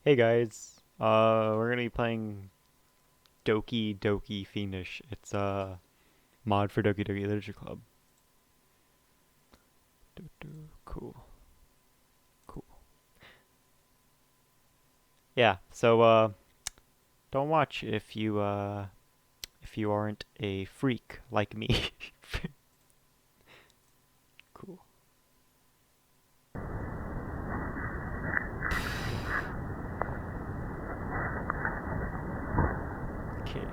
Hey guys, we're gonna be playing Doki Doki Fiendish. It's a mod for Doki Doki Literature Club. Cool, cool. Yeah, so don't watch if you aren't a freak like me. Cool. Okay.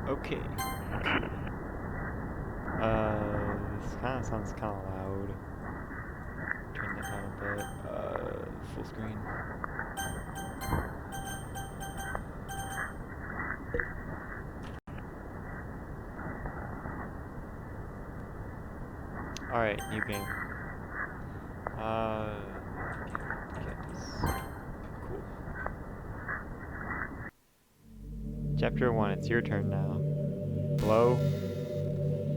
Okay. This kind of sounds kind of loud. Turn that down a bit. Full screen. Alright, new game. Cactus. Cool. Chapter 1, it's your turn now. Hello?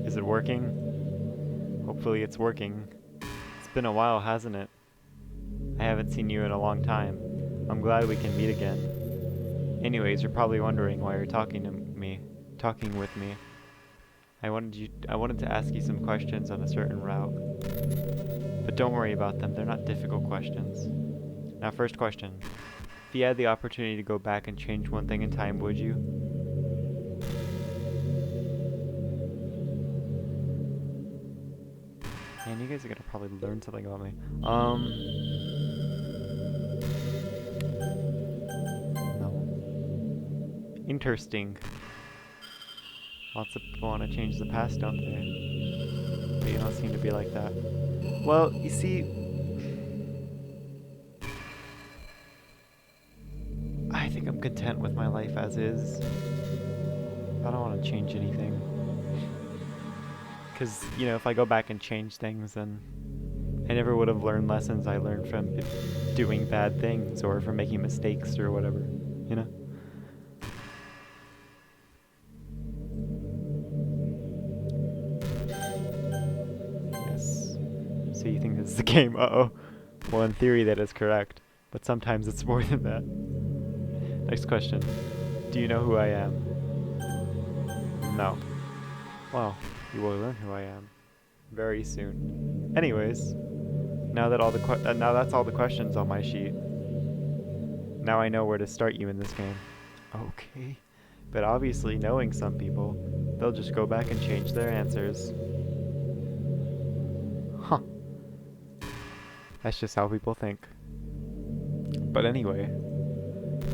Is it working? Hopefully it's working. It's been a while, hasn't it? I haven't seen you in a long time. I'm glad we can meet again. Anyways, you're probably wondering why you're talking with me. I wanted to ask you some questions on a certain route. But don't worry about them, they're not difficult questions. Now, first question. If you had the opportunity to go back and change one thing in time, would you? Man, you guys are gonna probably learn something about me. No. Interesting. Lots of people want to change the past, don't they? But you don't seem to be like that. Well, you see, I think I'm content with my life as is. I don't want to change anything. Because, you know, if I go back and change things, then I never would have learned lessons I learned from doing bad things or from making mistakes or whatever, you know? Yes. So you think this is a game? Uh-oh. Well, in theory that is correct, but sometimes it's more than that. Next question. Do you know who I am? No. Well, you will learn who I am very soon. Anyways, now that's all the questions on my sheet. Now I know where to start you in this game. Okay. But obviously, knowing some people, they'll just go back and change their answers. Huh. That's just how people think. But anyway,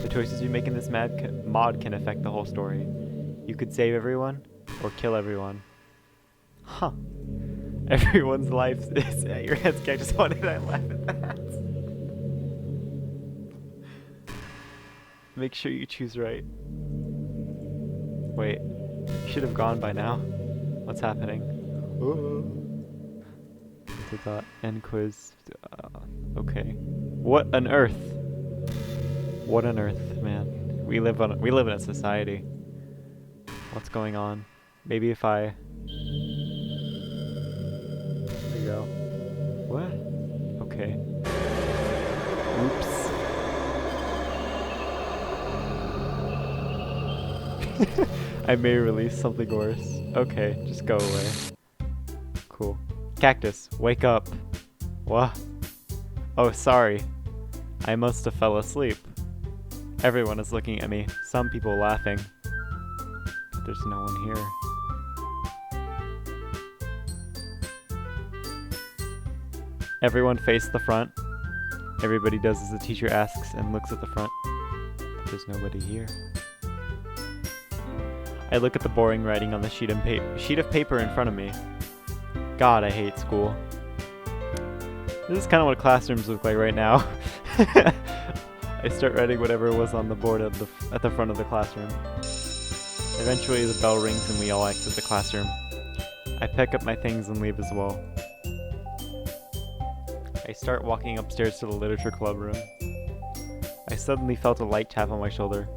the choices you make in this mod can affect the whole story. You could save everyone, or kill everyone. Huh. Everyone's life is at your hands. I just wanted to laugh at that. Make sure you choose right. Wait, you should have gone by now. What's happening? End quiz. Okay. What on earth? What on earth, man? We live in a society. What's going on? Maybe if I... There you go. What? Okay. Oops. I may release something worse. Okay, just go away. Cool. Cactus, wake up. What? Oh, sorry. I must have fell asleep. Everyone is looking at me, some people laughing. But there's no one here. Everyone face the front. Everybody does as the teacher asks and looks at the front. But there's nobody here. I look at the boring writing on the sheet of paper in front of me. God, I hate school. This is kind of what classrooms look like right now. I start writing whatever was on the board at the front of the classroom. Eventually the bell rings and we all exit the classroom. I pick up my things and leave as well. I start walking upstairs to the literature club room. I suddenly felt a light tap on my shoulder.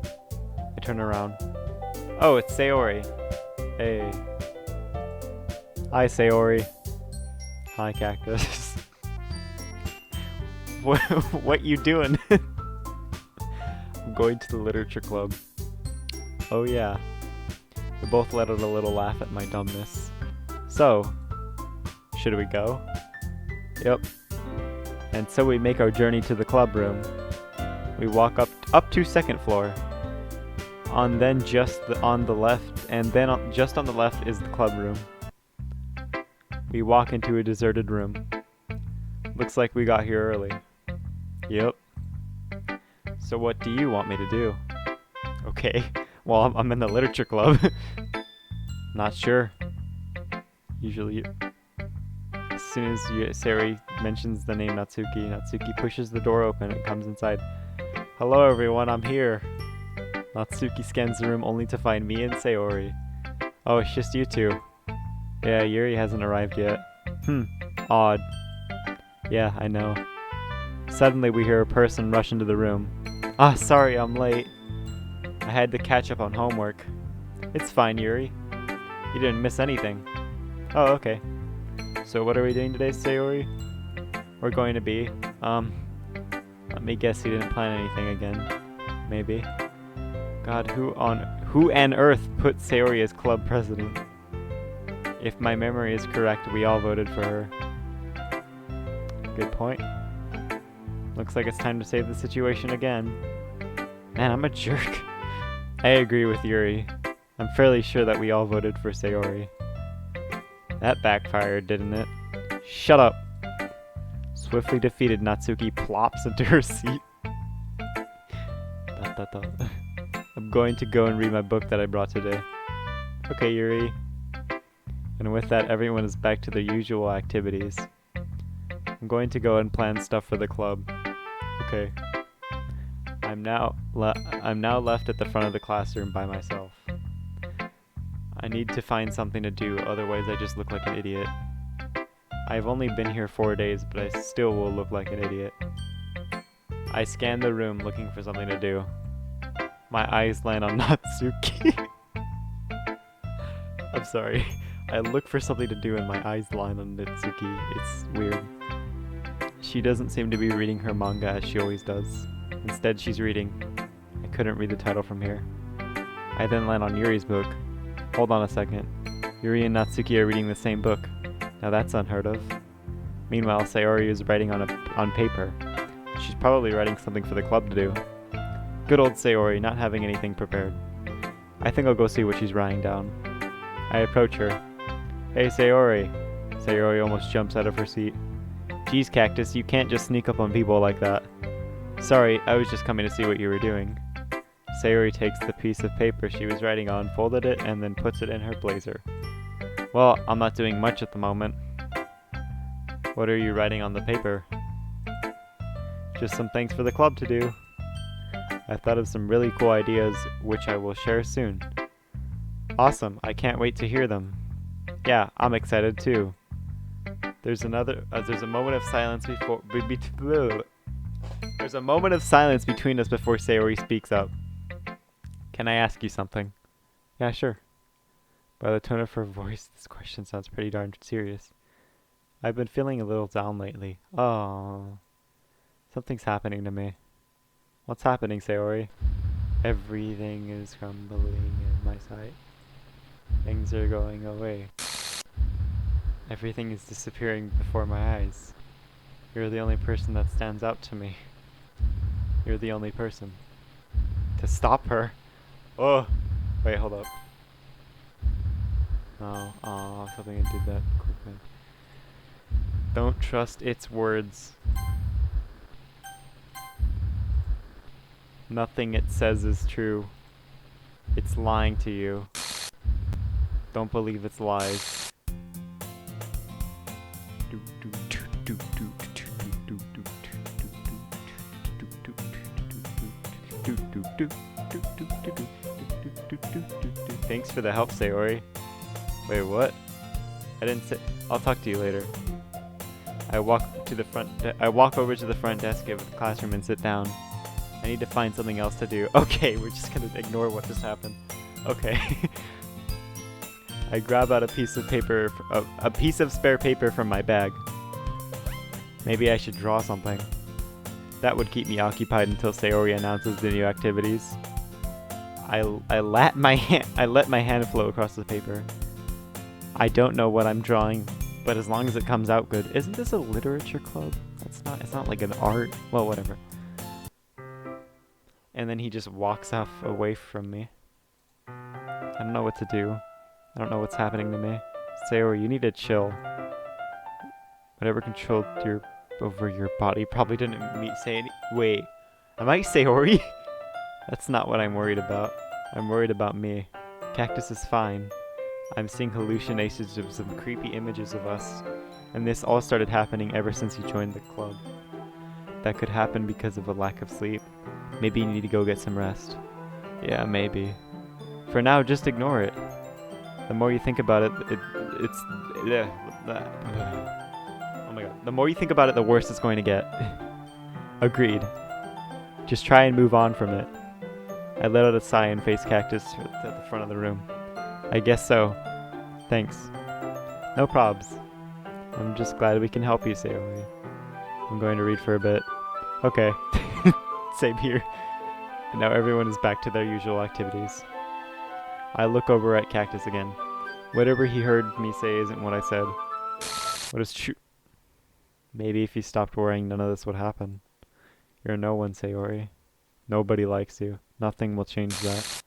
I turn around. Oh, it's Sayori. Hey. Hi, Sayori. Hi, Cactus. What you doing? I'm going to the literature club. Oh yeah. We both let out a little laugh at my dumbness. So, should we go? Yep. And so we make our journey to the club room. We walk up to second floor. On the left, and then just on the left is the club room. We walk into a deserted room. Looks like we got here early. Yep. So what do you want me to do? Okay. Well, I'm in the literature club. Not sure. Usually, as soon as Sayori mentions the name Natsuki pushes the door open and comes inside. Hello everyone, I'm here. Natsuki scans the room only to find me and Sayori. Oh, it's just you two. Yeah, Yuri hasn't arrived yet. Odd. Yeah, I know. Suddenly we hear a person rush into the room. Ah, sorry, I'm late. I had to catch up on homework. It's fine, Yuri. You didn't miss anything. Oh, okay. So what are we doing today, Sayori? We're going to be, let me guess you didn't plan anything again. Maybe. God, who on earth put Sayori as club president? If my memory is correct, we all voted for her. Good point. Looks like it's time to save the situation again. Man, I'm a jerk. I agree with Yuri. I'm fairly sure that we all voted for Sayori. That backfired, didn't it? Shut up! Swiftly defeated, Natsuki plops into her seat. I'm going to go and read my book that I brought today. Okay, Yuri. And with that, everyone is back to their usual activities. I'm going to go and plan stuff for the club. Okay. I'm now left at the front of the classroom by myself. I need to find something to do, otherwise I just look like an idiot. I've only been here 4 days, but I still will look like an idiot. I scan the room looking for something to do. My eyes land on Natsuki. I'm sorry. I look for something to do and my eyes land on Natsuki. It's weird. She doesn't seem to be reading her manga as she always does. Instead, she's reading. I couldn't read the title from here. I then land on Yuri's book. Hold on a second. Yuri and Natsuki are reading the same book. Now that's unheard of. Meanwhile, Sayori is writing on paper. She's probably writing something for the club to do. Good old Sayori, not having anything prepared. I think I'll go see what she's writing down. I approach her. Hey, Sayori. Sayori almost jumps out of her seat. Geez, Cactus, you can't just sneak up on people like that. Sorry, I was just coming to see what you were doing. Sayori takes the piece of paper she was writing on, folded it, and then puts it in her blazer. Well, I'm not doing much at the moment. What are you writing on the paper? Just some things for the club to do. I thought of some really cool ideas, which I will share soon. Awesome, I can't wait to hear them. Yeah, I'm excited too. There's a moment of silence There's a moment of silence between us before Sayori speaks up. Can I ask you something? Yeah, sure. By the tone of her voice, this question sounds pretty darn serious. I've been feeling a little down lately. Oh, something's happening to me. What's happening, Sayori? Everything is crumbling in my sight. Things are going away. Everything is disappearing before my eyes. You're the only person that stands out to me. You're the only person. To stop her? Oh! Wait, hold up. No, something I did that quickly. Don't trust its words. Nothing it says is true. It's lying to you. Don't believe its lies. Thanks for the help, Sayori. Wait, what? I didn't say. I'll talk to you later. I walk over to the front desk of the classroom and sit down. I need to find something else to do. Okay, we're just gonna ignore what just happened. Okay. I grab out a piece of spare paper from my bag. Maybe I should draw something. That would keep me occupied until Sayori announces the new activities. I let my hand flow across the paper. I don't know what I'm drawing, but as long as it comes out good. Isn't this a literature club? It's not like an art. Well, whatever. And then he just walks off away from me. I don't know what to do. I don't know what's happening to me. Sayori, you need to chill. Whatever controlled over your body probably didn't say any. Wait, am I Sayori? That's not what I'm worried about. I'm worried about me. Cactus is fine. I'm seeing hallucinations of some creepy images of us, and this all started happening ever since you joined the club. That could happen because of a lack of sleep. Maybe you need to go get some rest. Yeah, maybe. For now, just ignore it. The more you think about it, it's... Oh my god. The more you think about it, the worse it's going to get. Agreed. Just try and move on from it. I let out a sigh and faced Cactus at the front of the room. I guess so. Thanks. No probs. I'm just glad we can help you, Sayori. I'm going to read for a bit. Okay. Same here. And now everyone is back to their usual activities. I look over at Cactus again. Whatever he heard me say isn't what I said. What is true? Maybe if you stopped worrying, none of this would happen. You're no one, Sayori. Nobody likes you. Nothing will change that.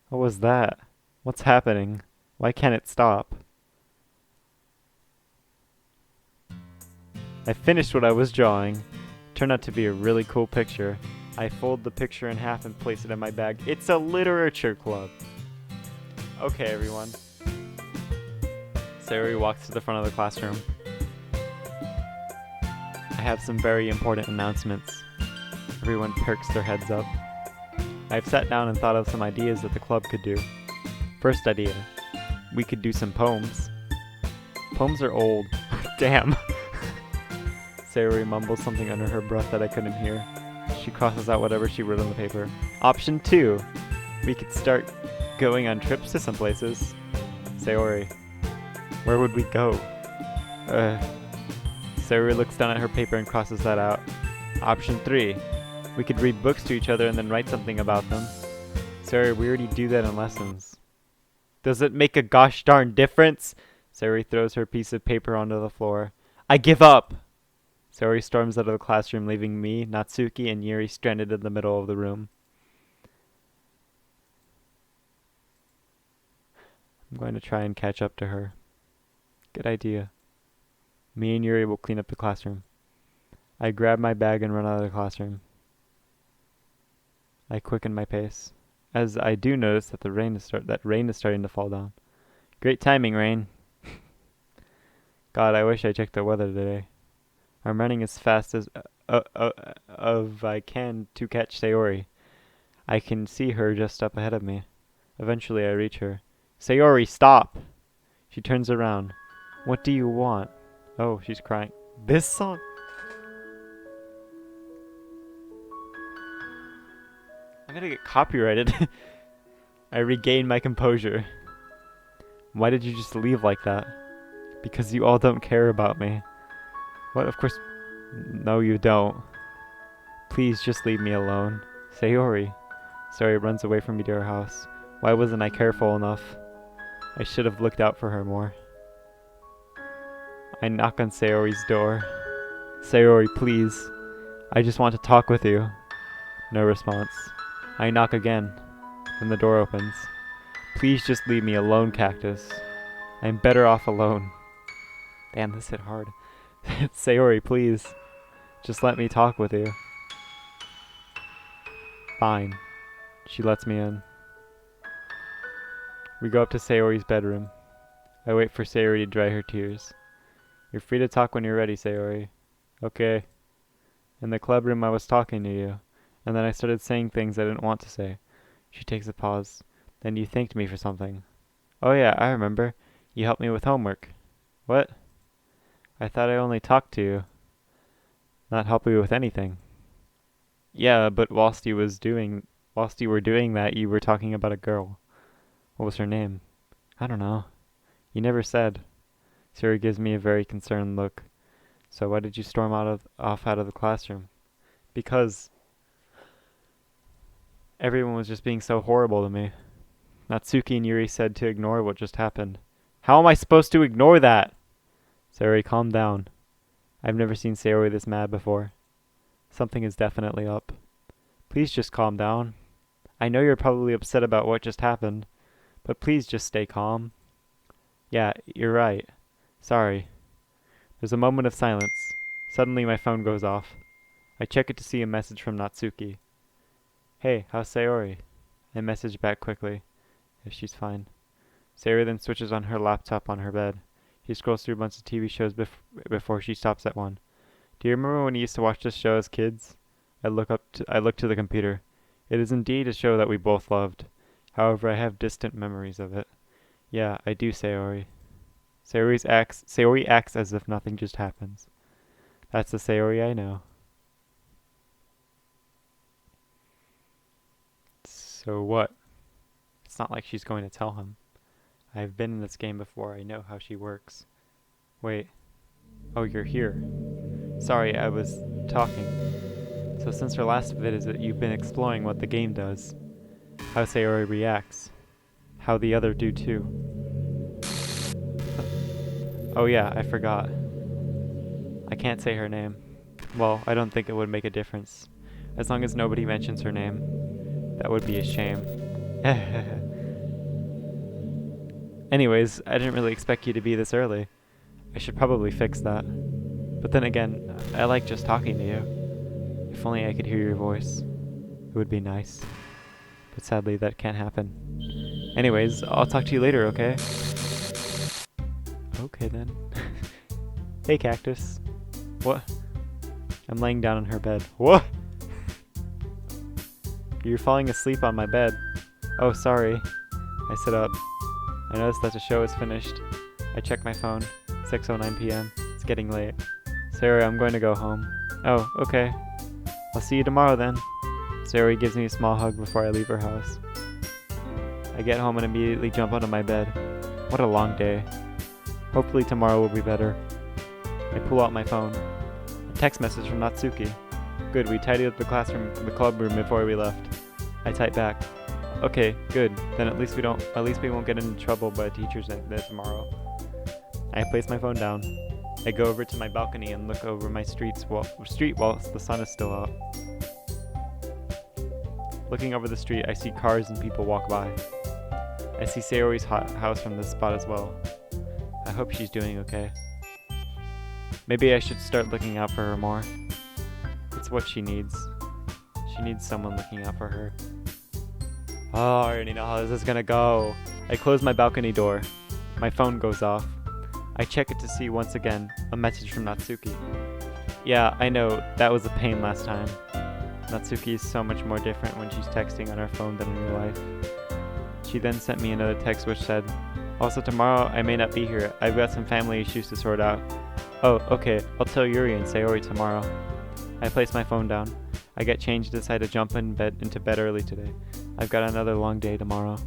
What was that? What's happening? Why can't it stop? I finished what I was drawing. Turned out to be a really cool picture. I fold the picture in half and place it in my bag. It's a literature club. Okay, everyone. Sayori walks to the front of the classroom. I have some very important announcements. Everyone perks their heads up. I've sat down and thought of some ideas that the club could do. First idea. We could do some poems. Poems are old. Damn. Sayori mumbles something under her breath that I couldn't hear. She crosses out whatever she wrote on the paper. Option 2. We could start going on trips to some places. Sayori. Where would we go? Sayori looks down at her paper and crosses that out. Option 3. We could read books to each other and then write something about them. Sayori, we already do that in lessons. Does it make a gosh darn difference? Sayori throws her piece of paper onto the floor. I give up! Sayori storms out of the classroom, leaving me, Natsuki, and Yuri stranded in the middle of the room. I'm going to try and catch up to her. Good idea. Me and Yuri will clean up the classroom. I grab my bag and run out of the classroom. I quicken my pace, as I do notice that rain is starting to fall down. Great timing, rain. God, I wish I checked the weather today. I'm running as fast as I can to catch Sayori. I can see her just up ahead of me. Eventually I reach her. Sayori, stop! She turns around. What do you want? Oh, she's crying. This song? I'm gonna get copyrighted. I regain my composure. Why did you just leave like that? Because you all don't care about me. What? Of course... No, you don't. Please just leave me alone. Sayori. Sayori runs away from me to her house. Why wasn't I careful enough? I should have looked out for her more. I knock on Sayori's door. Sayori, please. I just want to talk with you. No response. I knock again. Then the door opens. Please just leave me alone, Cactus. I'm better off alone. Damn, this hit hard. Sayori, please. Just let me talk with you. Fine. She lets me in. We go up to Sayori's bedroom. I wait for Sayori to dry her tears. You're free to talk when you're ready, Sayori. Okay. In the club room I was talking to you, and then I started saying things I didn't want to say. She takes a pause. Then you thanked me for something. Oh yeah, I remember. You helped me with homework. What? I thought I only talked to you, not help you with anything. Yeah, but whilst you were doing that, you were talking about a girl. What was her name? I don't know. You never said. Sayori gives me a very concerned look. So why did you storm off out of the classroom? Because everyone was just being so horrible to me. Natsuki and Yuri said to ignore what just happened. How am I supposed to ignore that? Sayori, calm down. I've never seen Sayori this mad before. Something is definitely up. Please just calm down. I know you're probably upset about what just happened, but please just stay calm. Yeah, you're right. Sorry. There's a moment of silence. Suddenly my phone goes off. I check it to see a message from Natsuki. Hey, how's Sayori? I message back quickly, if she's fine. Sayori then switches on her laptop on her bed. She scrolls through a bunch of TV shows before she stops at one. Do you remember when you used to watch this show as kids? I look to the computer. It is indeed a show that we both loved. However, I have distant memories of it. Yeah, I do, Sayori. Sayori acts as if nothing just happens. That's the Sayori I know. So what? It's not like she's going to tell him. I've been in this game before. I know how she works. Wait. Oh, you're here. Sorry, I was talking. So since our last visit, you've been exploring what the game does. How Sayori reacts. How the other do too. Oh yeah, I forgot. I can't say her name. Well, I don't think it would make a difference. As long as nobody mentions her name. That would be a shame. Anyways, I didn't really expect you to be this early. I should probably fix that. But then again, I like just talking to you. If only I could hear your voice. It would be nice. But sadly, that can't happen. Anyways, I'll talk to you later, okay? Okay then. Hey, Cactus. What? I'm laying down on her bed. What? You're falling asleep on my bed. Oh, sorry. I sit up. I notice that the show is finished. I check my phone. 6:09 p.m. It's getting late. Sayori, I'm going to go home. Oh, okay. I'll see you tomorrow then. Sayori gives me a small hug before I leave her house. I get home and immediately jump out of my bed. What a long day. Hopefully tomorrow will be better. I pull out my phone. A text message from Natsuki. Good, we tidied up the club room before we left. I type back. Okay, good. Then at least we won't get into trouble by teachers tomorrow. I place my phone down. I go over to my balcony and look over my street while the sun is still out. Looking over the street, I see cars and people walk by. I see Sayori's house from this spot as well. I hope she's doing okay. Maybe I should start looking out for her more. It's what she needs. She needs someone looking out for her. Oh, I already know how this is gonna go. I close my balcony door. My phone goes off. I check it to see once again a message from Natsuki. Yeah, I know, that was a pain last time. Natsuki is so much more different when she's texting on her phone than in real life. She then sent me another text which said, also tomorrow I may not be here. I've got some family issues to sort out. Oh, okay, I'll tell Yuri and Sayori tomorrow. I place my phone down. I get changed and decide to jump into bed early today. I've got another long day tomorrow.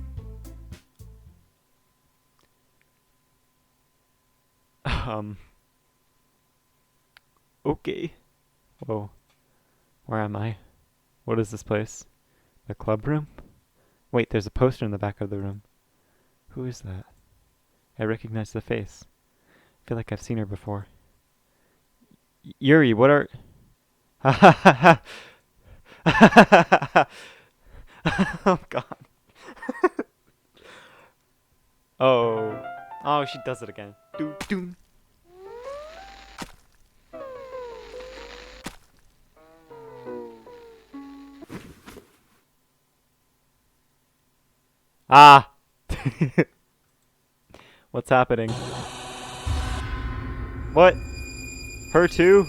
Okay. Whoa. Where am I? What is this place? The club room? Wait, there's a poster in the back of the room. Who is that? I recognize the face. I feel like I've seen her before. Yuri, what are... Oh, God. Oh. Oh, she does it again. Doo-doo. Ah! What's happening? What? Her too?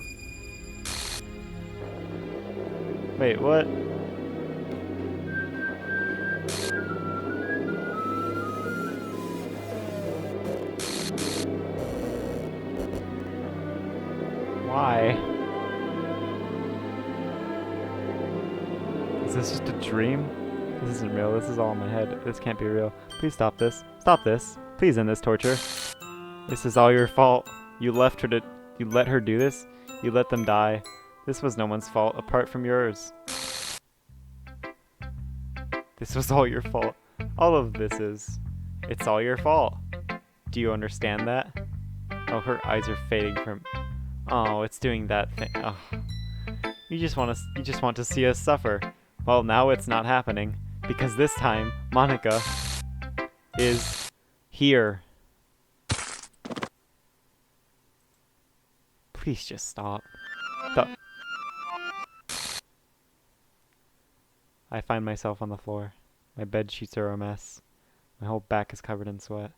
Wait, what? Why? Is this just a dream? This isn't real. This is all in my head. This can't be real. Please stop this. Stop this. Please end this torture. This is all your fault. You let her do this. You let them die. This was no one's fault apart from yours. This was all your fault. All of this is. It's all your fault. Do you understand that? Oh, her eyes are fading from... Oh, it's doing that thing. Oh. You just want to see us suffer. Well, now it's not happening. Because this time, Monica is here. Please just stop. I find myself on the floor. My bed sheets are a mess. My whole back is covered in sweat.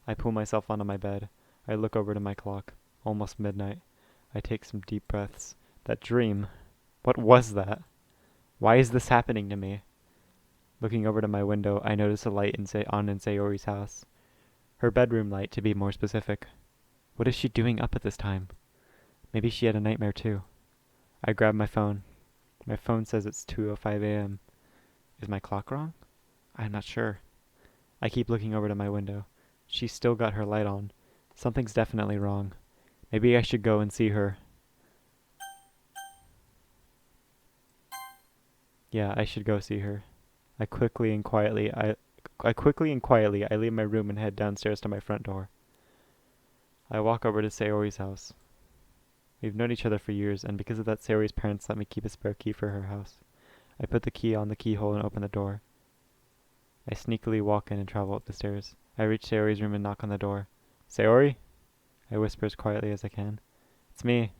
I pull myself onto my bed. I look over to my clock. Almost midnight. I take some deep breaths. That dream. What was that? Why is this happening to me? Looking over to my window, I notice a light on in Sayori's house. Her bedroom light, to be more specific. What is she doing up at this time? Maybe she had a nightmare too. I grab my phone. My phone says it's 2:05 a.m. Is my clock wrong? I'm not sure. I keep looking over to my window. She's still got her light on. Something's definitely wrong. Maybe I should go and see her. Yeah, I should go see her. I quickly and quietly leave my room and head downstairs to my front door. I walk over to Sayori's house. We've known each other for years, and because of that, Sayori's parents let me keep a spare key for her house. I put the key on the keyhole and open the door. I sneakily walk in and travel up the stairs. I reach Sayori's room and knock on the door. Sayori? I whisper as quietly as I can. It's me.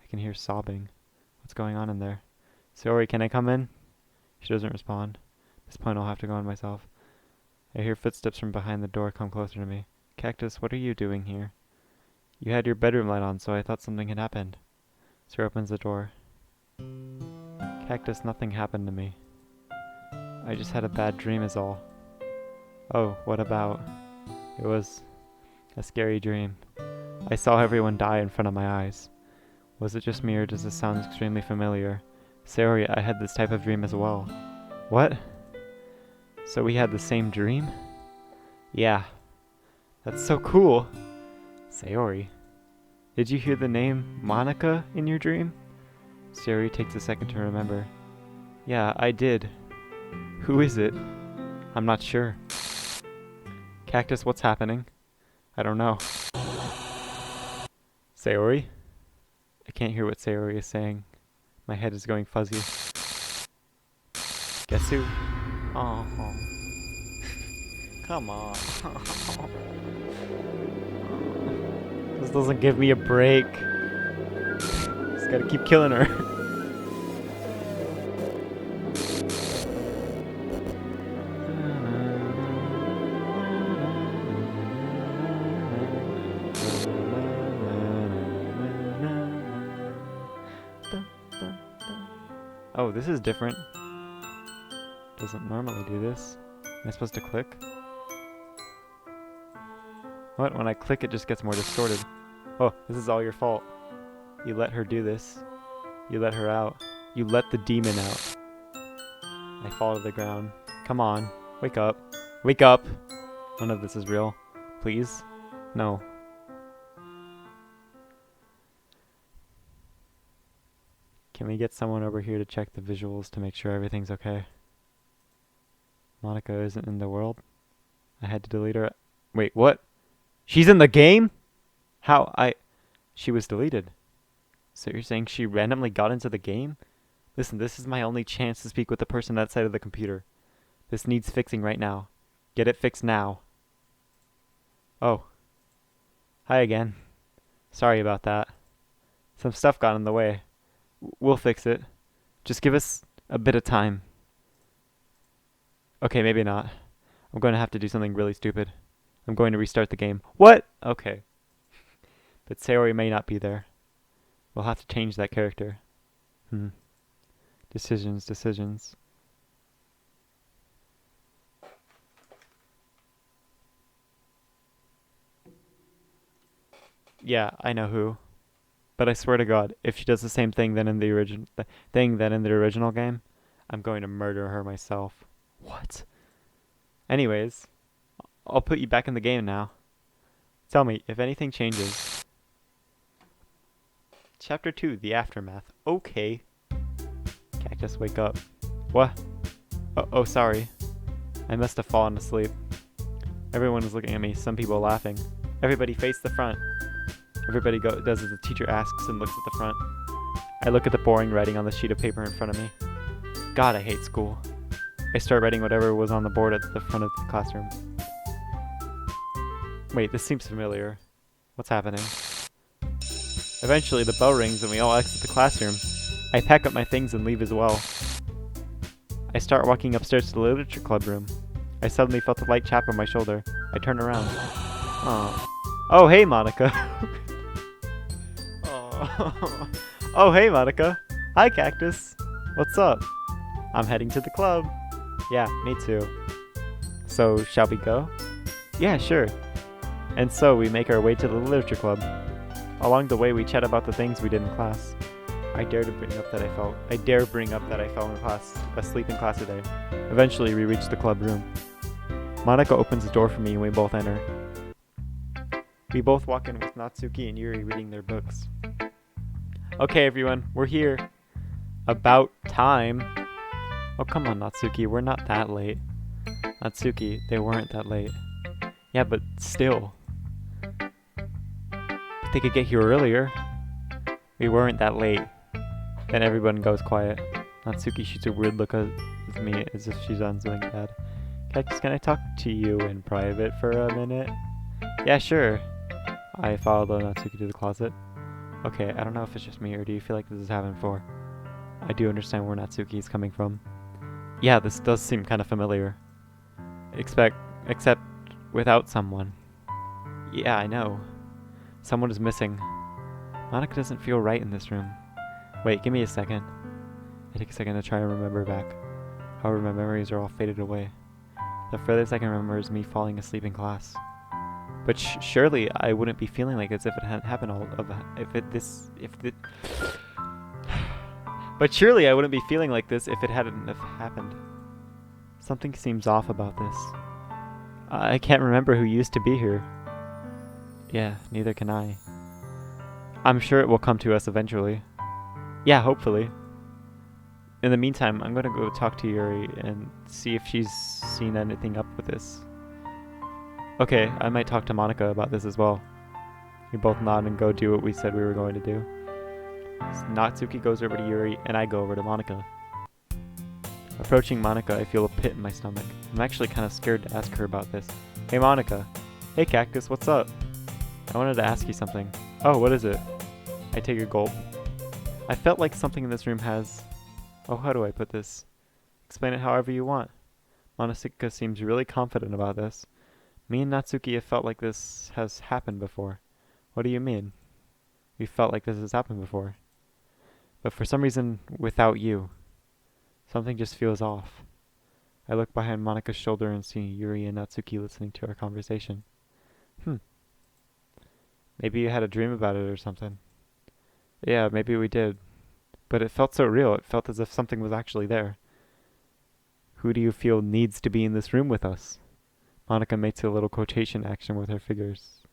I can hear sobbing. What's going on in there? Sayori, can I come in? She doesn't respond. At this point I'll have to go in myself. I hear footsteps from behind the door come closer to me. Cactus, what are you doing here? You had your bedroom light on, so I thought something had happened. Sir opens the door. Cactus, nothing happened to me. I just had a bad dream is all. Oh, what about? It was a scary dream. I saw everyone die in front of my eyes. Was it just me or does this sound extremely familiar? Sayori, I had this type of dream as well. What? So we had the same dream? Yeah. That's so cool. Sayori, did you hear the name Monica in your dream? Sayori takes a second to remember. Yeah, I did. Who is it? I'm not sure. Cactus, what's happening? I don't know. Sayori? I can't hear what Sayori is saying. My head is going fuzzy. Guess who? Oh. Come on. This doesn't give me a break. Just gotta keep killing her. Oh, this is different. Doesn't normally do this. Am I supposed to click? What? When I click, it just gets more distorted. Oh, this is all your fault. You let her do this. You let her out. You let the demon out. I fall to the ground. Come on. Wake up. Wake up! None of this is real. Please? No. Can we get someone over here to check the visuals to make sure everything's okay? Monica isn't in the world. I had to delete her. Wait, what? She's in the game? How? She was deleted. So you're saying she randomly got into the game? Listen, this is my only chance to speak with the person outside of the computer. This needs fixing right now. Get it fixed now. Oh. Hi again. Sorry about that. Some stuff got in the way. We'll fix it. Just give us a bit of time. Okay, maybe not. I'm going to have to do something really stupid. I'm going to restart the game. What? Okay. But Sayori may not be there. We'll have to change that character. Decisions. Yeah, I know who. But I swear to God, if she does the same thing than in the original game, I'm going to murder her myself. What? Anyways, I'll put you back in the game now. Tell me, if anything changes... Chapter 2, The Aftermath. Okay. Cactus, wake up. What? Oh, sorry. I must have fallen asleep. Everyone is looking at me, some people laughing. Everybody face the front. Everybody does as the teacher asks and looks at the front. I look at the boring writing on the sheet of paper in front of me. God, I hate school. I start writing whatever was on the board at the front of the classroom. Wait, this seems familiar. What's happening? Eventually, the bell rings and we all exit the classroom. I pack up my things and leave as well. I start walking upstairs to the literature club room. I suddenly felt a light tap on my shoulder. I turn around. Oh, hey, Monica. Oh, hey, Monica. Hi, Cactus. What's up? I'm heading to the club. Yeah, me too. So, shall we go? Yeah, sure. And so, we make our way to the literature club. Along the way, we chat about the things we did in class. I dare bring up that I fell asleep in class today. Eventually, we reach the club room. Monica opens the door for me and we both enter. We both walk in with Natsuki and Yuri reading their books. Okay, everyone, we're here. About time. Oh, come on, Natsuki, we're not that late. Natsuki, they weren't that late. Yeah, but still. But they could get here earlier. We weren't that late. Then everyone goes quiet. Natsuki shoots a weird look at me as if she's done something bad. Cactus, can I talk to you in private for a minute? Yeah, sure. I followed Natsuki to the closet. Okay, I don't know if it's just me or do you feel like this has happened before? I do understand where Natsuki is coming from. Yeah, this does seem kind of familiar. Except without someone. Yeah, I know. Someone is missing. Monica doesn't feel right in this room. Wait, give me a second. I take a second to try and remember back. However, my memories are all faded away. The furthest I can remember is me falling asleep in class. But surely I wouldn't be feeling like this if it hadn't happened But surely I wouldn't be feeling like this if it hadn't have happened. Something seems off about this. I can't remember who used to be here. Yeah, neither can I. I'm sure it will come to us eventually. Yeah, hopefully. In the meantime, I'm gonna go talk to Yuri and see if she's seen anything up with this. Okay, I might talk to Monica about this as well. We both nod and go do what we said we were going to do. So Natsuki goes over to Yuri, and I go over to Monica. Approaching Monica, I feel a pit in my stomach. I'm actually kind of scared to ask her about this. Hey Monica. Hey Cactus, what's up? I wanted to ask you something. Oh, what is it? I take a gulp. I felt like something in this room has... Oh, how do I put this? Explain it however you want. Monica seems really confident about this. Me and Natsuki have felt like this has happened before. What do you mean? We felt like this has happened before. But for some reason, without you. Something just feels off. I look behind Monica's shoulder and see Yuri and Natsuki listening to our conversation. Maybe you had a dream about it or something. Yeah, maybe we did. But it felt so real. It felt as if something was actually there. Who do you feel needs to be in this room with us? Monica makes a little quotation action with her fingers.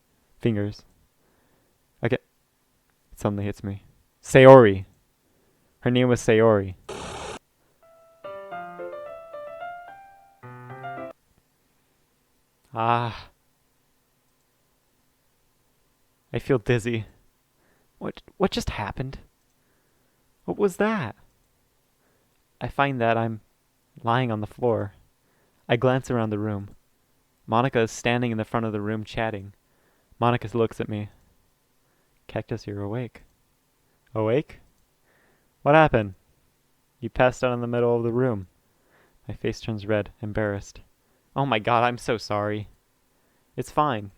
Okay. It suddenly hits me. Sayori. Her name was Sayori. Ah. I feel dizzy. What just happened? What was that? I find that I'm lying on the floor. I glance around the room. Monica is standing in the front of the room chatting. Monica looks at me. Cactus, you're awake. Awake? What happened? You passed out in the middle of the room. My face turns red, embarrassed. Oh my god, I'm so sorry. It's fine.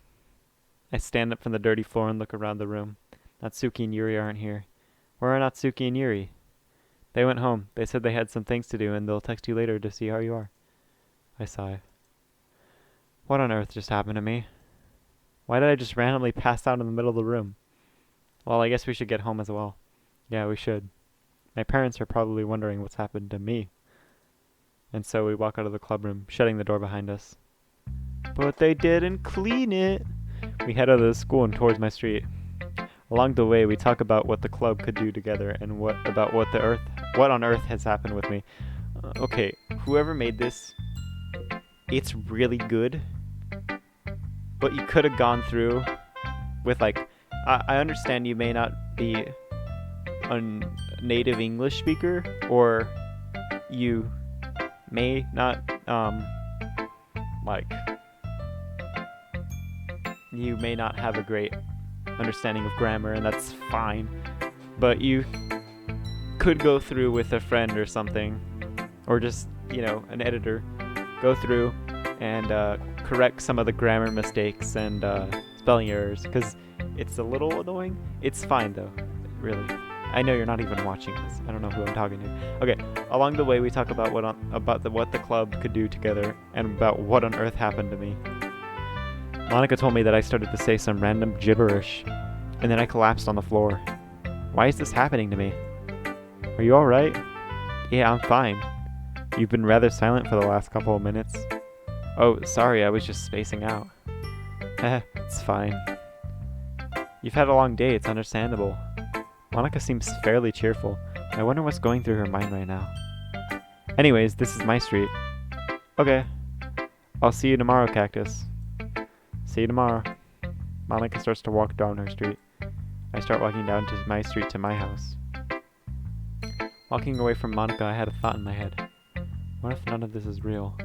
I stand up from the dirty floor and look around the room. Natsuki and Yuri aren't here. Where are Natsuki and Yuri? They went home. They said they had some things to do and they'll text you later to see how you are. I sigh. What on earth just happened to me? Why did I just randomly pass out in the middle of the room? Well, I guess we should get home as well. Yeah, we should. My parents are probably wondering what's happened to me. And so we walk out of the club room, shutting the door behind us. But they didn't clean it. We head out of the school and towards my street. Along the way, we talk about what the club could do together and what on earth has happened with me. Okay, whoever made this, it's really good, but you could have gone through with like, I understand you may not be a native English speaker, or you may not, you may not have a great understanding of grammar, and that's fine, but you could go through with a friend or something, or just, an editor, go through and correct some of the grammar mistakes and spelling errors, because it's a little annoying. It's fine though, really. I know you're not even watching this. I don't know who I'm talking to. Okay, along the way we talk about what the club could do together and about what on earth happened to me. Monica told me that I started to say some random gibberish, and then I collapsed on the floor. Why is this happening to me? Are you alright? Yeah, I'm fine. You've been rather silent for the last couple of minutes. Oh, sorry, I was just spacing out. It's fine. You've had a long day, it's understandable. Monica seems fairly cheerful. I wonder what's going through her mind right now. Anyways, this is my street. Okay. I'll see you tomorrow, Cactus. See you tomorrow. Monica starts to walk down her street. I start walking down to my street to my house. Walking away from Monica, I had a thought in my head. What if none of this is real?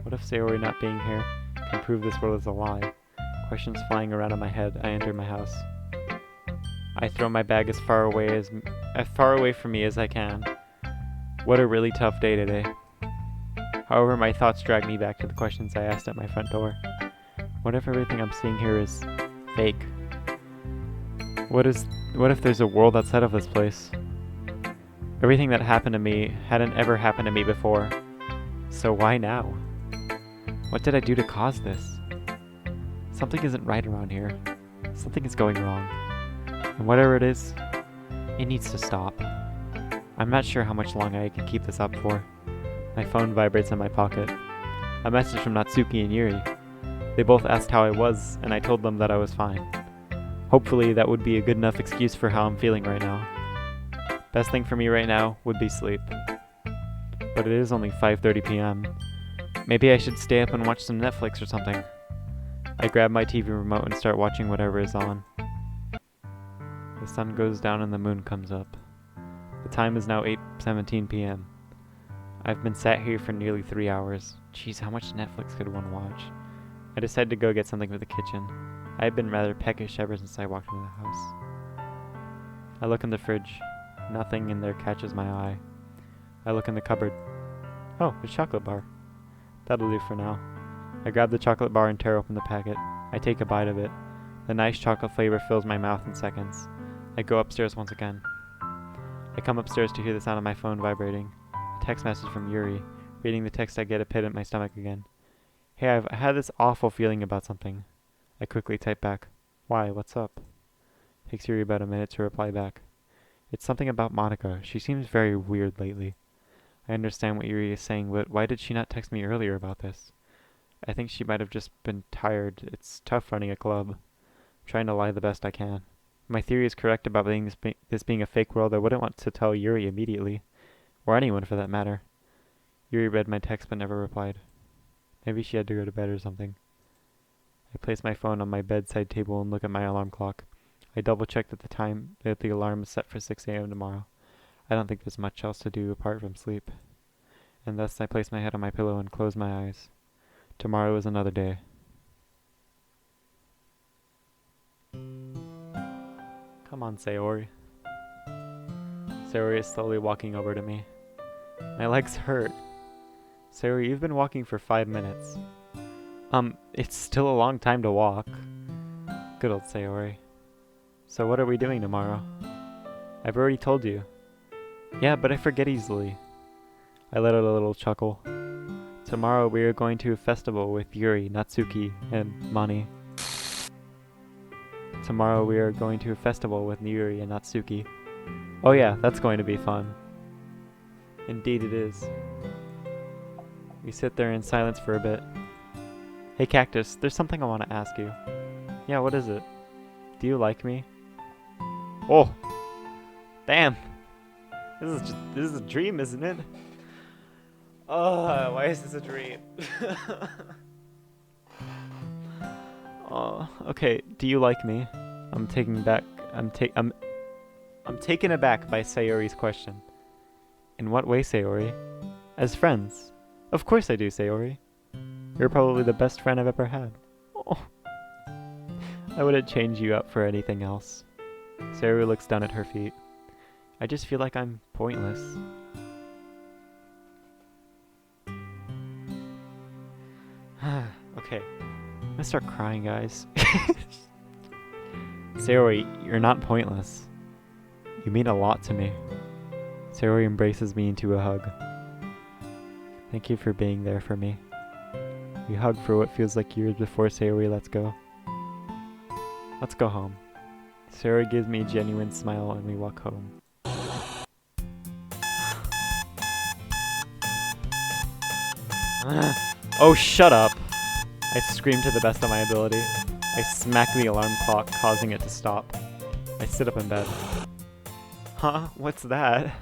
What if Sayori not being here can prove this world is a lie? Questions flying around in my head, I enter my house. I throw my bag as far away from me as I can. What a really tough day today. However, my thoughts drag me back to the questions I asked at my front door. What if everything I'm seeing here is fake? What if there's a world outside of this place? Everything that happened to me hadn't ever happened to me before. So why now? What did I do to cause this? Something isn't right around here. Something is going wrong. And whatever it is, it needs to stop. I'm not sure how much longer I can keep this up for. My phone vibrates in my pocket. A message from Natsuki and Yuri. They both asked how I was, and I told them that I was fine. Hopefully that would be a good enough excuse for how I'm feeling right now. Best thing for me right now would be sleep. But it is only 5:30 p.m. Maybe I should stay up and watch some Netflix or something. I grab my TV remote and start watching whatever is on. The sun goes down and the moon comes up. The time is now 8:17 p.m. I've been sat here for nearly 3 hours. Jeez, how much Netflix could one watch? I decide to go get something for the kitchen. I have been rather peckish ever since I walked into the house. I look in the fridge. Nothing in there catches my eye. I look in the cupboard. Oh, a chocolate bar. That'll do for now. I grab the chocolate bar and tear open the packet. I take a bite of it. The nice chocolate flavor fills my mouth in seconds. I go upstairs once again. I come upstairs to hear the sound of my phone vibrating. A text message from Yuri. Reading the text, I get a pit at my stomach again. Hey, I've had this awful feeling about something. I quickly type back. Why? What's up? Takes Yuri about a minute to reply back. It's something about Monica. She seems very weird lately. I understand what Yuri is saying, but why did she not text me earlier about this? I think she might have just been tired. It's tough running a club. I'm trying to lie the best I can. If my theory is correct about this being a fake world, I wouldn't want to tell Yuri immediately. Or anyone for that matter. Yuri read my text but never replied. Maybe she had to go to bed or something. I place my phone on my bedside table and look at my alarm clock. I double check that the alarm is set for 6 a.m. tomorrow. I don't think there's much else to do apart from sleep. And thus I place my head on my pillow and close my eyes. Tomorrow is another day. Come on, Sayori. Sayori is slowly walking over to me. My legs hurt. Sayori, you've been walking for 5 minutes. It's still a long time to walk. Good old Sayori. So what are we doing tomorrow? I've already told you. Yeah, but I forget easily. I let out a little chuckle. Tomorrow we are going to a festival with Yuri, Natsuki, and Mani. Tomorrow we are going to a festival with Yuri and Natsuki. Oh yeah, that's going to be fun. Indeed it is. We sit there in silence for a bit. Hey Cactus, there's something I want to ask you. Yeah, what is it? Do you like me? Oh, damn. This is a dream, isn't it? Oh, why is this a dream? Oh, okay. Do you like me? I'm taking back. I'm taken aback by Sayori's question. In what way, Sayori? As friends. Of course I do, Sayori. You're probably the best friend I've ever had. Oh. I wouldn't change you up for anything else. Sayori looks down at her feet. I just feel like I'm pointless. Okay. I'm gonna start crying, guys. Sayori, you're not pointless. You mean a lot to me. Sayori embraces me into a hug. Thank you for being there for me. We hug for what feels like years before Sayori lets go. Let's go home. Sayori gives me a genuine smile and we walk home. Oh, shut up! I scream to the best of my ability. I smack the alarm clock, causing it to stop. I sit up in bed. Huh? What's that?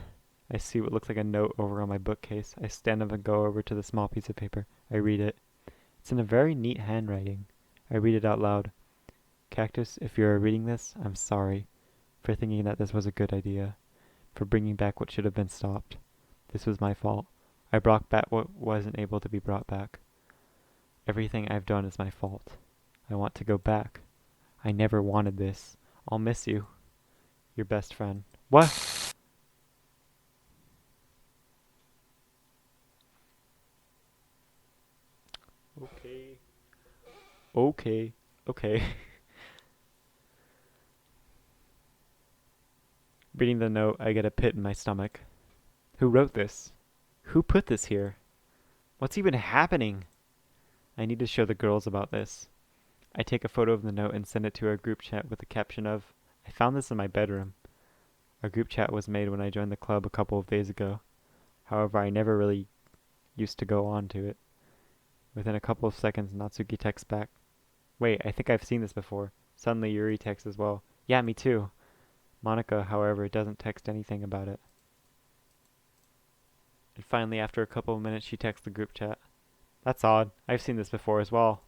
I see what looks like a note over on my bookcase. I stand up and go over to the small piece of paper. I read it. It's in a very neat handwriting. I read it out loud. Cactus, if you're reading this, I'm sorry for thinking that this was a good idea, for bringing back what should have been stopped. This was my fault. I brought back what wasn't able to be brought back. Everything I've done is my fault. I want to go back. I never wanted this. I'll miss you. Your best friend. What? Okay. Okay. Okay. Reading the note, I get a pit in my stomach. Who wrote this? Who put this here? What's even happening? I need to show the girls about this. I take a photo of the note and send it to our group chat with the caption of, I found this in my bedroom. Our group chat was made when I joined the club a couple of days ago. However, I never really used to go on to it. Within a couple of seconds, Natsuki texts back. Wait, I think I've seen this before. Suddenly Yuri texts as well. Yeah, me too. Monica, however, doesn't text anything about it. And finally, after a couple of minutes, she texts the group chat. That's odd. I've seen this before as well.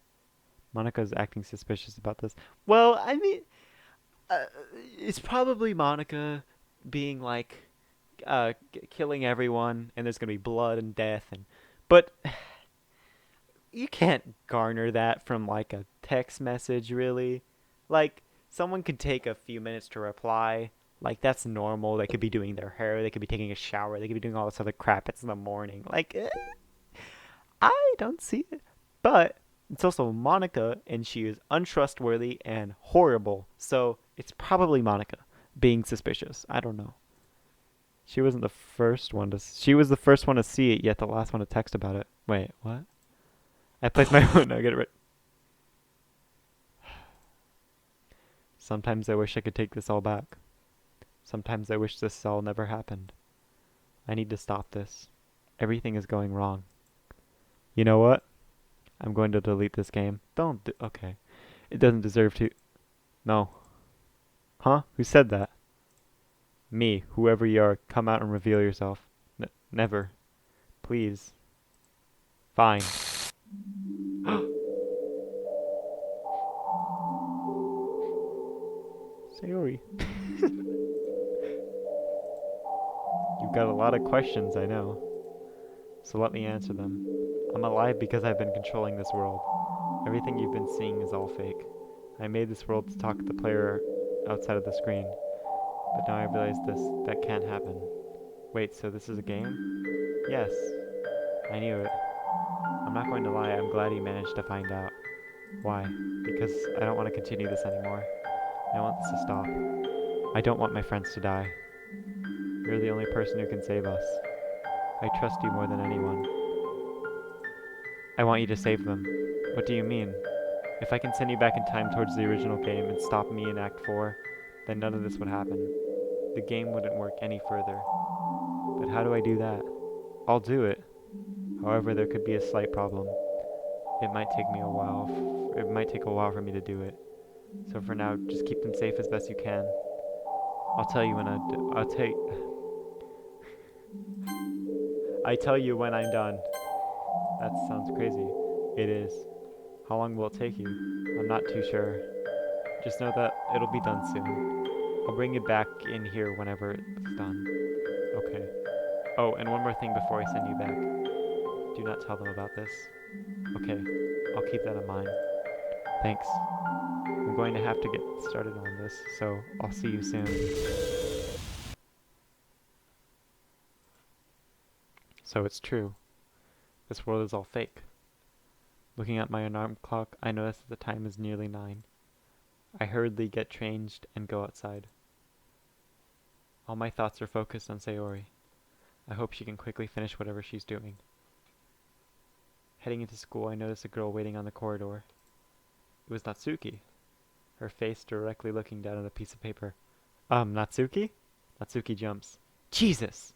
Monica's acting suspicious about this. Well, I mean, it's probably Monica being like, killing everyone, and there's gonna be blood and death, but you can't garner that from like a text message, really. Like, someone could take a few minutes to reply. Like, that's normal. They could be doing their hair. They could be taking a shower. They could be doing all this other crap. It's in the morning. Like, I don't see it. But it's also Monica, and she is untrustworthy and horrible. So it's probably Monica being suspicious. I don't know. She wasn't the first one to. She was the first one to see it, yet the last one to text about it. Wait, what? I placed my own. No, get it right. Sometimes I wish I could take this all back. Sometimes I wish this all never happened. I need to stop this. Everything is going wrong. You know what? I'm going to delete this game. Okay. It doesn't deserve to. No. Huh? Who said that? Me, whoever you are, come out and reveal yourself. Never. Please. Fine. Sayori. You've got a lot of questions, I know. So let me answer them. I'm alive because I've been controlling this world. Everything you've been seeing is all fake. I made this world to talk to the player outside of the screen. But now I realize that can't happen. Wait, so this is a game? Yes. I knew it. I'm not going to lie, I'm glad you managed to find out. Why? Because I don't want to continue this anymore. I want this to stop. I don't want my friends to die. You're the only person who can save us. I trust you more than anyone. I want you to save them. What do you mean? If I can send you back in time towards the original game and stop me in Act 4, then none of this would happen. The game wouldn't work any further. But how do I do that? I'll do it. However, there could be a slight problem. It might take a while for me to do it. So for now, just keep them safe as best you can. I'll tell you when I tell you when I'm done. That sounds crazy. It is. How long will it take you? I'm not too sure. Just know that it'll be done soon. I'll bring it back in here whenever it's done. Okay. Oh, and one more thing before I send you back. Do not tell them about this. Okay. I'll keep that in mind. Thanks. I'm going to have to get started on this, so I'll see you soon. So it's true. This world is all fake. Looking at my alarm clock, I notice that the time is nearly 9. I hurriedly get changed and go outside. All my thoughts are focused on Sayori. I hope she can quickly finish whatever she's doing. Heading into school, I notice a girl waiting on the corridor. It was Natsuki, her face directly looking down at a piece of paper. Natsuki? Natsuki jumps. Jesus!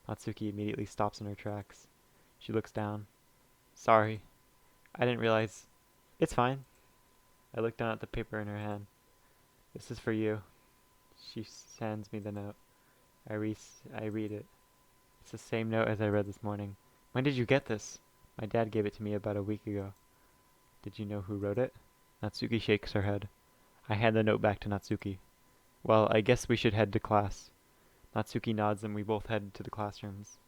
Natsuki immediately stops in her tracks. She looks down. Sorry. I didn't realize. It's fine. I look down at the paper in her hand. This is for you. She hands me the note. I read it. It's the same note as I read this morning. When did you get this? My dad gave it to me about a week ago. Did you know who wrote it? Natsuki shakes her head. I hand the note back to Natsuki. Well, I guess we should head to class. Natsuki nods and we both head to the classrooms.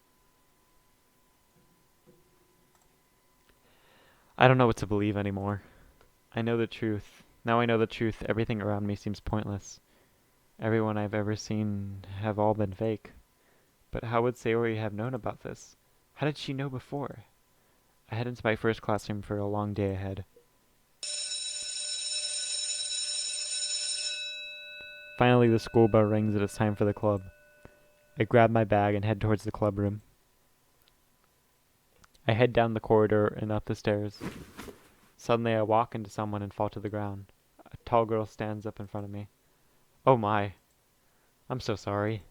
I don't know what to believe anymore. I know the truth. Now I know the truth. Everything around me seems pointless. Everyone I've ever seen have all been fake. But how would Sayori have known about this? How did she know before? I head into my first classroom for a long day ahead. Finally, the school bell rings and it's time for the club. I grab my bag and head towards the club room. I head down the corridor and up the stairs. Suddenly, I walk into someone and fall to the ground. A tall girl stands up in front of me. Oh my. I'm so sorry.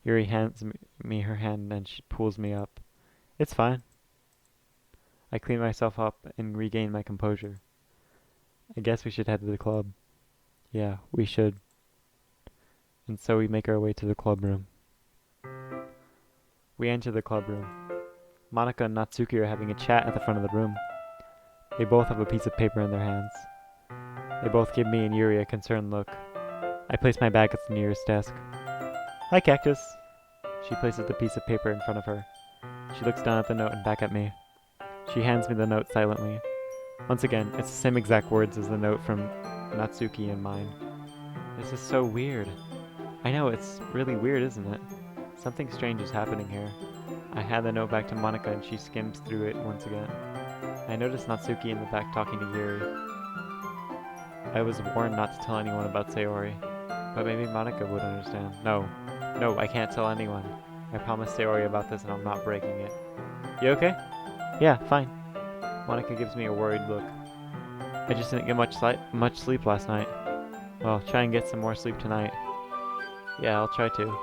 Yuri hands me her hand and she pulls me up. It's fine. I clean myself up and regain my composure. I guess we should head to the club. Yeah, we should. And so we make our way to the club room. We enter the club room. Monika and Natsuki are having a chat at the front of the room. They both have a piece of paper in their hands. They both give me and Yuri a concerned look. I place my bag at the nearest desk. Hi, Cactus. She places the piece of paper in front of her. She looks down at the note and back at me. She hands me the note silently. Once again, it's the same exact words as the note from Natsuki and mine. This is so weird. I know, it's really weird, isn't it? Something strange is happening here. I hand the note back to Monika and she skims through it once again. I notice Natsuki in the back talking to Yuri. I was warned not to tell anyone about Sayori, but maybe Monika would understand. No, I can't tell anyone. I promised Sayori about this and I'm not breaking it. You okay? Yeah, fine. Monika gives me a worried look. I just didn't get much sleep last night. Well, try and get some more sleep tonight. Yeah, I'll try to.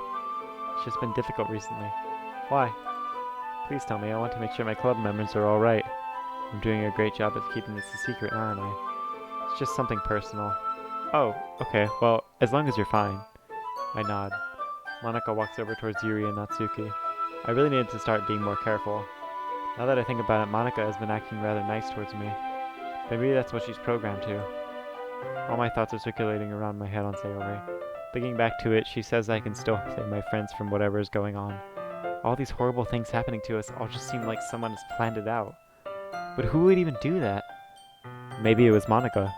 It's just been difficult recently. Why? Please tell me. I want to make sure my club members are alright. I'm doing a great job at keeping this a secret, aren't I? It's just something personal. Oh, okay. Well, as long as you're fine. I nod. Monika walks over towards Yuri and Natsuki. I really needed to start being more careful. Now that I think about it, Monika has been acting rather nice towards me. Maybe that's what she's programmed to. All my thoughts are circulating around my head on Sayori. Thinking back to it, she says I can still save my friends from whatever is going on. All these horrible things happening to us all just seem like someone has planned it out. But who would even do that? Maybe it was Monika.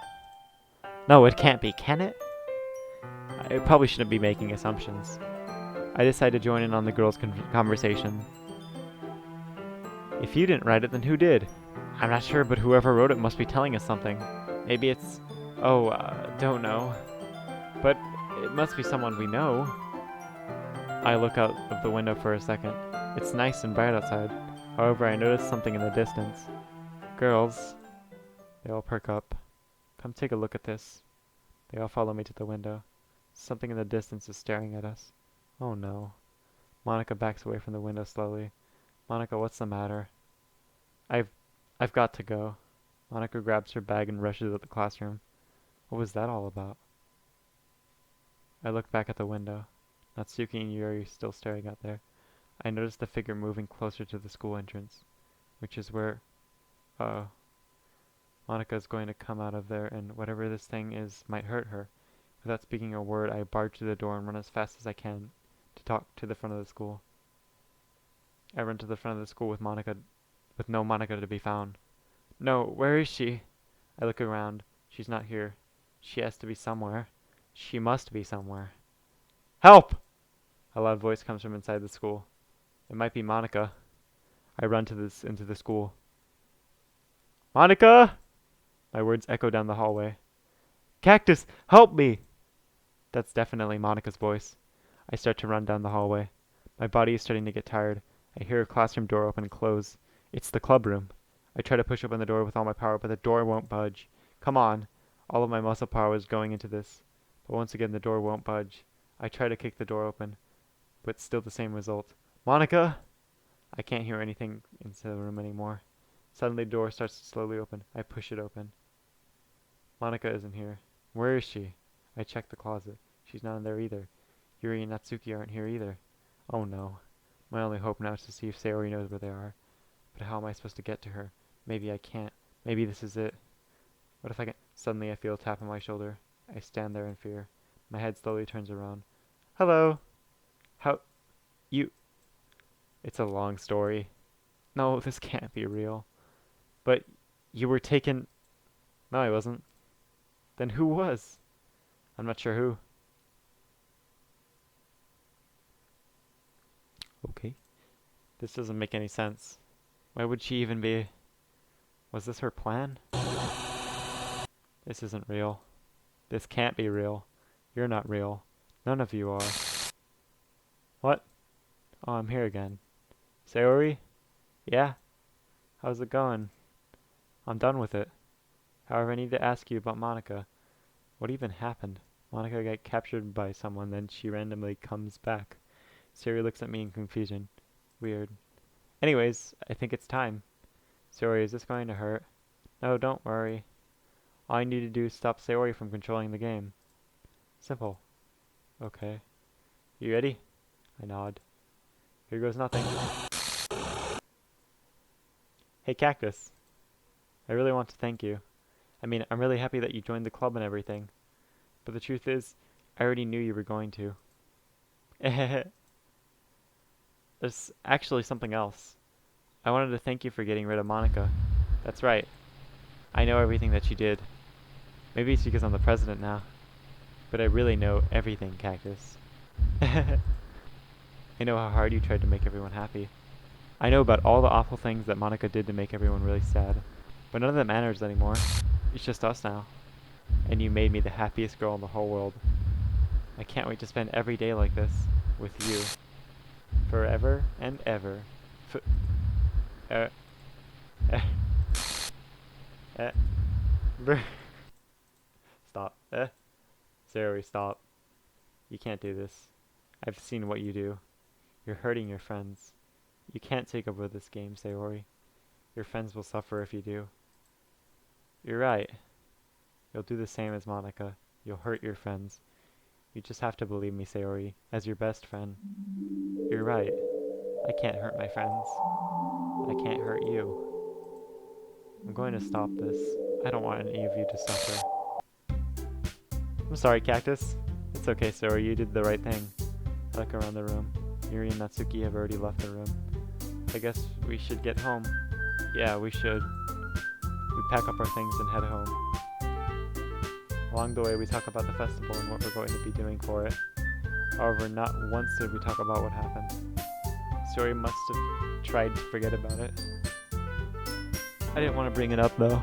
No, it can't be, can it? I probably shouldn't be making assumptions. I decide to join in on the girls' conversation. If you didn't write it, then who did? I'm not sure, but whoever wrote it must be telling us something. Maybe it's... don't know. But it must be someone we know. I look out of the window for a second. It's nice and bright outside. However, I notice something in the distance. Girls. They all perk up. Come take a look at this. They all follow me to the window. Something in the distance is staring at us. Oh no. Monika backs away from the window slowly. Monika, what's the matter? I've got to go. Monika grabs her bag and rushes out the classroom. What was that all about? I look back at the window. Natsuki and Yuri still staring out there. I notice the figure moving closer to the school entrance, which is where, Monica is going to come out of there, and whatever this thing is might hurt her. Without speaking a word, I barge to the door and run as fast as I can to talk to the front of the school. I run to the front of the school with no Monica to be found. No, where is she? I look around. She's not here. She has to be somewhere. She must be somewhere. Help! A loud voice comes from inside the school. It might be Monica. I run into the school. Monica! My words echo down the hallway. Cactus, help me! That's definitely Monica's voice. I start to run down the hallway. My body is starting to get tired. I hear a classroom door open and close. It's the club room. I try to push open the door with all my power, but the door won't budge. Come on! All of my muscle power is going into this. But once again, the door won't budge. I try to kick the door open, but still the same result. Monica! I can't hear anything into the room anymore. Suddenly the door starts to slowly open. I push it open. Monica isn't here. Where is she? I check the closet. She's not in there either. Yuri and Natsuki aren't here either. Oh no. My only hope now is to see if Sayori knows where they are. But how am I supposed to get to her? Maybe I can't. Maybe this is it. What if I can? Suddenly I feel a tap on my shoulder. I stand there in fear. My head slowly turns around. Hello? How? You? It's a long story. No, this can't be real. But you were taken... No, I wasn't. Then who was? I'm not sure who. Okay. This doesn't make any sense. Why would she even be... Was this her plan? This isn't real. This can't be real. You're not real. None of you are. What? Oh, I'm here again. Sayori? Yeah? How's it going? I'm done with it. However, I need to ask you about Monica. What even happened? Monica got captured by someone, then she randomly comes back. Sayori looks at me in confusion. Weird. Anyways, I think it's time. Sayori, is this going to hurt? No, don't worry. All I need to do is stop Sayori from controlling the game. Simple. Okay. You ready? I nod. Here goes nothing. Hey, Cactus. I really want to thank you. I mean, I'm really happy that you joined the club and everything. But the truth is, I already knew you were going to. There's actually something else. I wanted to thank you for getting rid of Monica. That's right. I know everything that you did. Maybe it's because I'm the president now. But I really know everything, Cactus. I know how hard you tried to make everyone happy. I know about all the awful things that Monica did to make everyone really sad. But none of that matters anymore. It's just us now. And you made me the happiest girl in the whole world. I can't wait to spend every day like this with you. Forever and ever. Stop. Sayori, stop. You can't do this. I've seen what you do. You're hurting your friends. You can't take over this game, Sayori. Your friends will suffer if you do. You're right. You'll do the same as Monica. You'll hurt your friends. You just have to believe me, Sayori, as your best friend. You're right. I can't hurt my friends. I can't hurt you. I'm going to stop this. I don't want any of you to suffer. I'm sorry, Cactus. It's okay, Sayori, you did the right thing. I look around the room. Yuri and Natsuki have already left the room. I guess we should get home. Yeah, we should. We pack up our things and head home. Along the way, we talk about the festival and what we're going to be doing for it. However, not once did we talk about what happened. Sayori must have tried to forget about it. I didn't want to bring it up, though.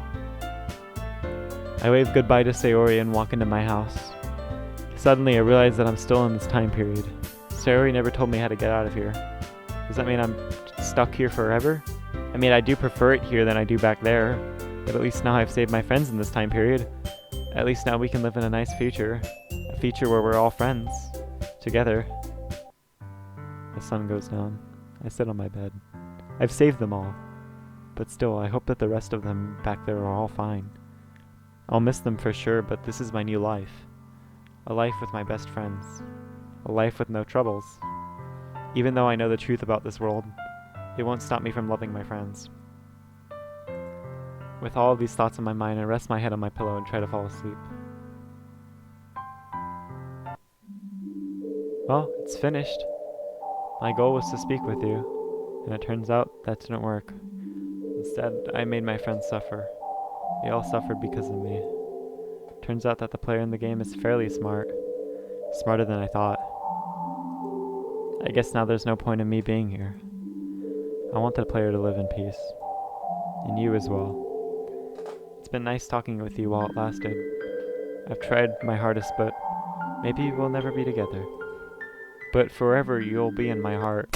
I wave goodbye to Sayori and walk into my house. Suddenly, I realize that I'm still in this time period. Sayori never told me how to get out of here. Does that mean I'm stuck here forever? I mean, I do prefer it here than I do back there, but at least now I've saved my friends in this time period. At least now we can live in a nice future. A future where we're all friends. Together. The sun goes down. I sit on my bed. I've saved them all. But still, I hope that the rest of them back there are all fine. I'll miss them for sure, but this is my new life. A life with my best friends. A life with no troubles. Even though I know the truth about this world, it won't stop me from loving my friends. With all of these thoughts in my mind, I rest my head on my pillow and try to fall asleep. Well, it's finished. My goal was to speak with you, and it turns out that didn't work. Instead, I made my friends suffer. They all suffered because of me. Turns out that the player in the game is fairly smart. Smarter than I thought. I guess now there's no point in me being here. I want the player to live in peace. And you as well. It's been nice talking with you while it lasted. I've tried my hardest, but maybe we'll never be together. But forever you'll be in my heart.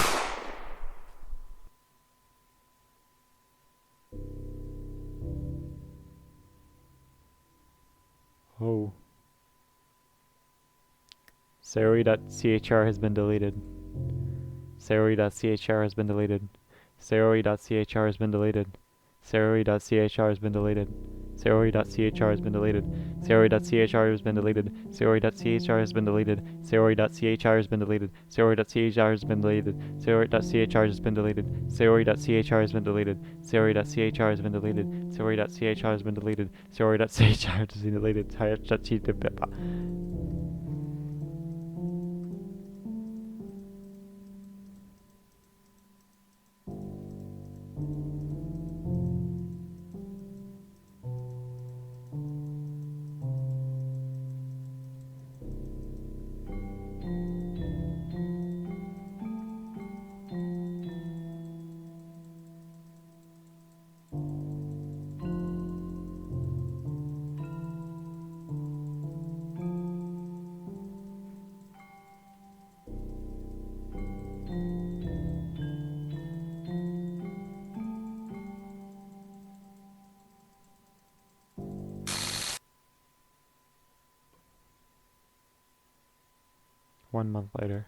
Oh. Sayori.chr has been deleted. Sayori.chr has been deleted. Sayori.chr has been deleted. Sayori.chr has been deleted. Sayori.chr has been deleted. Sayori.chr has been deleted. Sayori.chr has been deleted. Sayori.chr has been deleted. Sayori.chr has been deleted. Sayori.chr has been deleted. Sayori.chr has been deleted. Sayori.chr has been deleted. Sayori.chr has been deleted. Sayori.chr has been deleted. One month later.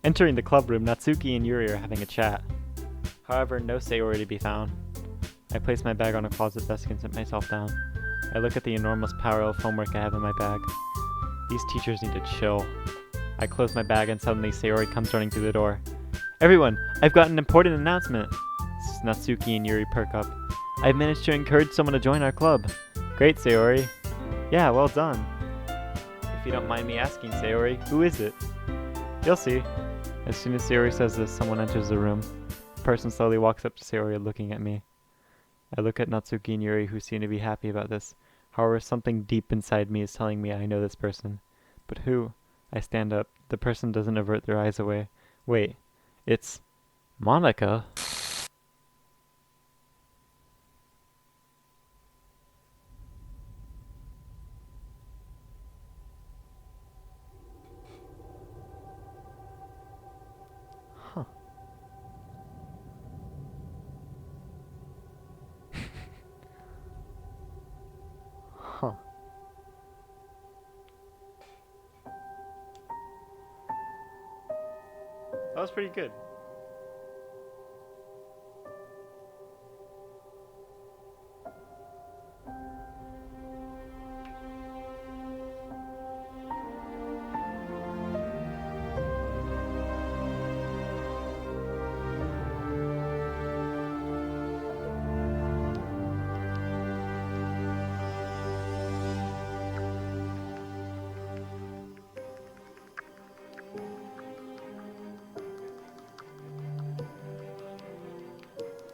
Entering the club room, Natsuki and Yuri are having a chat. However, no Sayori to be found. I place my bag on a closet desk and sit myself down. I look at the enormous pile of homework I have in my bag. These teachers need to chill. I close my bag and suddenly Sayori comes running through the door. Everyone, I've got an important announcement. Natsuki and Yuri perk up. I've managed to encourage someone to join our club. Great, Sayori. Yeah, well done. If you don't mind me asking, Sayori, who is it? You'll see. As soon as Sayori says this, someone enters the room. The person slowly walks up to Sayori, looking at me. I look at Natsuki and Yuri, who seem to be happy about this. However, something deep inside me is telling me I know this person. But who? I stand up. The person doesn't avert their eyes away. Wait, it's Monica? Huh. Huh. That was pretty good.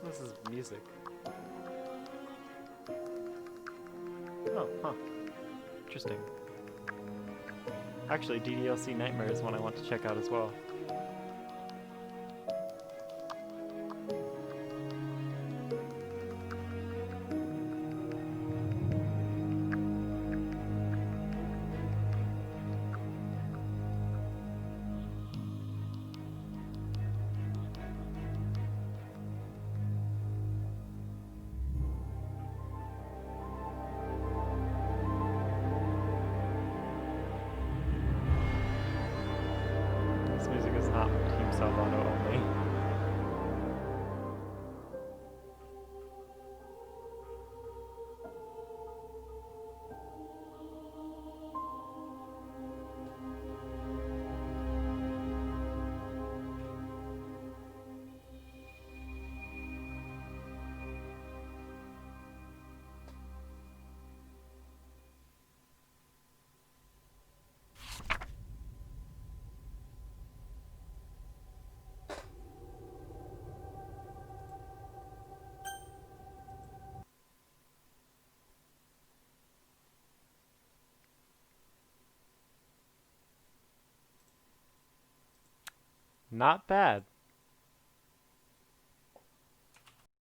This is music. Oh, huh. Interesting. Actually, DDLC Nightmare is one I want to check out as well. This music is not Team Salvato only. Not bad.